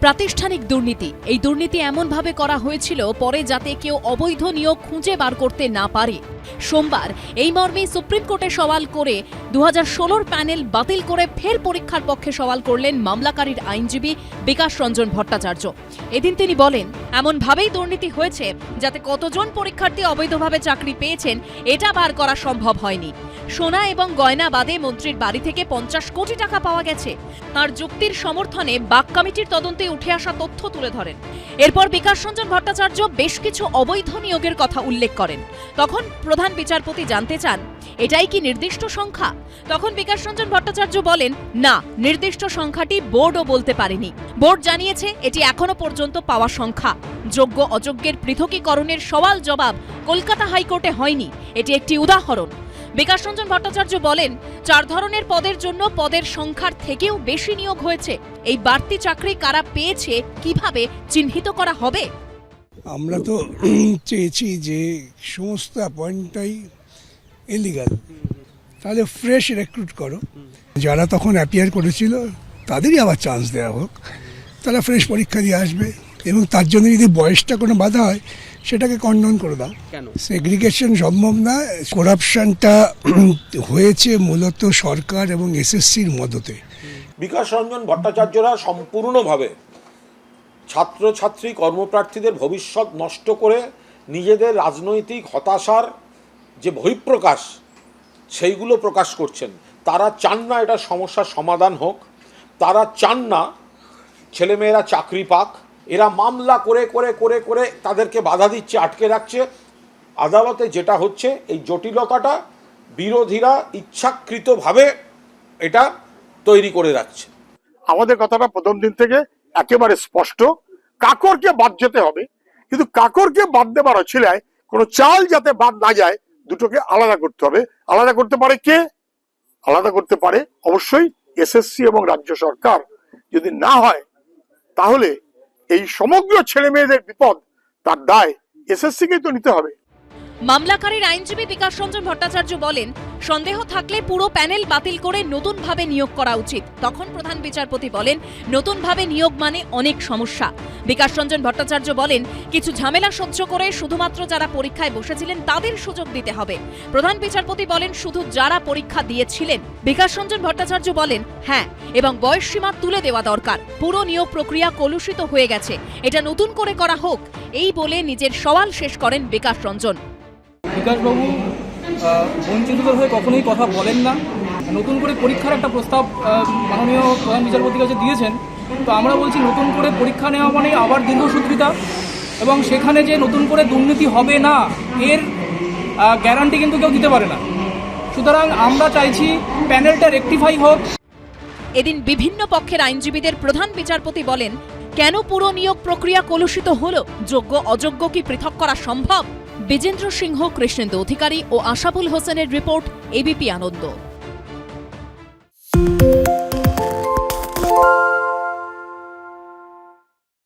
প্রাতিষ্ঠানিক দুর্নীতি, এই দুর্নীতি এমনভাবে করা হয়েছিল পরে যাতে কেউ অবৈধ নিয়োগ খুঁজে বার করতে না পারে। সোমবার এই মর্মে সুপ্রিম কোর্টে সওয়াল করে 2016 প্যানেল বাতিল করে ফের পরীক্ষার পক্ষে সওয়াল করলেন মামলাকারীর আইনজীবী বিকাশ রঞ্জন ভট্টাচার্য। এদিন তিনি বলেন, এমনভাবেই দুর্নীতি হয়েছে যাতে কতজন পরীক্ষার্থী অবৈধভাবে চাকরি পেয়েছেন এটা বার করা সম্ভব হয়নি। সোনা এবং গয়না বাদে মন্ত্রীর বাড়ি থেকে 50 কোটি টাকা পাওয়া গেছে। তার যুক্তির সমর্থনে বাক কমিটির তদন্তে উঠে আসা তথ্য তুলে ধরেন। এরপর বিকাশ রঞ্জন ভট্টাচার্য বেশ কিছু অবৈধ নিয়োগের কথা উল্লেখ করেন। তখন প্রধান বিচারপতি জানতে চান, এটাই কি নির্দিষ্ট সংখ্যা? তখন বিকাশ রঞ্জন ভট্টাচার্য বলেন, না, নির্দিষ্ট সংখ্যাটি বোর্ডও বলতে পারেনি। বোর্ড জানিয়েছে এটি এখনো পর্যন্ত পাওয়া সংখ্যা। যোগ্য অযোগ্যের পৃথকীকরণের সওয়াল জবাব কলকাতা হাইকোর্টে হয়নি, এটি একটি উদাহরণ। বিকাশ রঞ্জন ভট্টাচার্য বলেন, 4 ধরনের পদের জন্য পদের সংখ্যার থেকেও বেশি নিয়োগ হয়েছে। এই বাড়তি চাকরি কারা পেয়েছে কিভাবে চিহ্নিত করা হবে? আমরা তো চেয়েছি যে সমস্ত অ্যাপয়েন্টটাই ইলিগাল, তাহলে ফ্রেশ রিক্রুট করো। যারা তখন অ্যাপিয়ার করেছিল তাদেরই আবার চান্স দেওয়া হোক, তারা ফ্রেশ পরীক্ষা দিয়ে আসবে। এবং তার জন্য যদি বয়সটা কোনো বাধা হয় সেটাকে কন্ডন করে দাও। সেগ্রিগেশন সম্ভব না। করাপশনটা হয়েছে মূলত সরকার এবং এসএসসির মদতে। বিকাশ রঞ্জন ভট্টাচার্যরা সম্পূর্ণভাবে ছাত্রছাত্রী কর্মপ্রার্থীদের ভবিষ্যৎ নষ্ট করে নিজেদের রাজনৈতিক হতাশার যে বহিঃপ্রকাশ সেইগুলো প্রকাশ করছেন। তারা চান না এটা সমস্যার সমাধান হোক, তারা চান না ছেলেমেয়েরা চাকরি পাক। এরা মামলা করে করে করে করে তাদেরকে বাধা দিচ্ছে, আটকে রাখছে। আদালতে যেটা হচ্ছে, এই জটিলতাটা বিরোধীরা ইচ্ছাকৃতভাবে এটা তৈরি করে রাখছে। আমাদের কথাটা প্রথম দিন থেকে একেবারে স্পষ্ট, কাকরকে বাদ যেতে হবে, কিন্তু কাকরকে বাদ দেবার অছিলায় কোনো চাল যাতে বাদ না যায়, দুটোকে আলাদা করতে হবে। আলাদা করতে পারে কে? আলাদা করতে পারে অবশ্যই এসএসসি এবং রাজ্য সরকার। যদি না হয় তাহলে এই সমগ্র ছেলে মেয়েদের বিপদ, তার দায় এসএসসিকেই তো নিতে হবে। মামলাকারীর আইনজীবী বিকাশ রঞ্জন ভট্টাচার্য বলেন, সন্দেহ থাকলে পুরো প্যানেল বাতিল করে নতুনভাবে নিয়োগ করা উচিত। তখন প্রধান বিচারপতি বলেন, নতুনভাবে নিয়োগ মানে অনেক সমস্যা। বিকাশ রঞ্জন ভট্টাচার্য বলেন, কিছু ঝামেলা সহ্য করে শুধুমাত্র যারা পরীক্ষায় বসেছিলেন তাদের সুযোগ দিতে হবে। প্রধান বিচারপতি বলেন, শুধু যারা পরীক্ষা দিয়েছিলেন। বিকাশ রঞ্জন ভট্টাচার্য বলেন, হ্যাঁ, এবং বয়সসীমা তুলে দেওয়া দরকার। পুরো নিয়োগ প্রক্রিয়া কলুষিত হয়ে গেছে, এটা নতুন করে করা হোক। এই বলে নিজের সওয়াল শেষ করেন বিকাশ রঞ্জন। বিকাশবাবু বঞ্চিতদের হয়ে কখনোই কথা বলেন না। নতুন করে পরীক্ষার একটা প্রস্তাব মাননীয় প্রধান বিচারপতির কাছে দিয়েছেন। তো আমরা বলছি, নতুন করে পরীক্ষা নেওয়া মানে আবার দীর্ঘসূত্রিতা, এবং সেখানে যে নতুন করে দুর্নীতি হবে না এর গ্যারান্টি কিন্তু কেউ দিতে পারে না। সুতরাং আমরা চাইছি প্যানেলটা রেকটিফাই হোক। এদিন বিভিন্ন পক্ষের আইনজীবীদের প্রধান বিচারপতি বলেন, কেন পুরো নিয়োগ প্রক্রিয়া কলুষিত হলো? যোগ্য অযোগ্য কি পৃথক করা সম্ভব? বিজেন্দ্র সিংহ, কৃষ্ণেন্দু অধিকারী ও আশাফুল হোসেনের রিপোর্ট, এবিপি আনন্দ।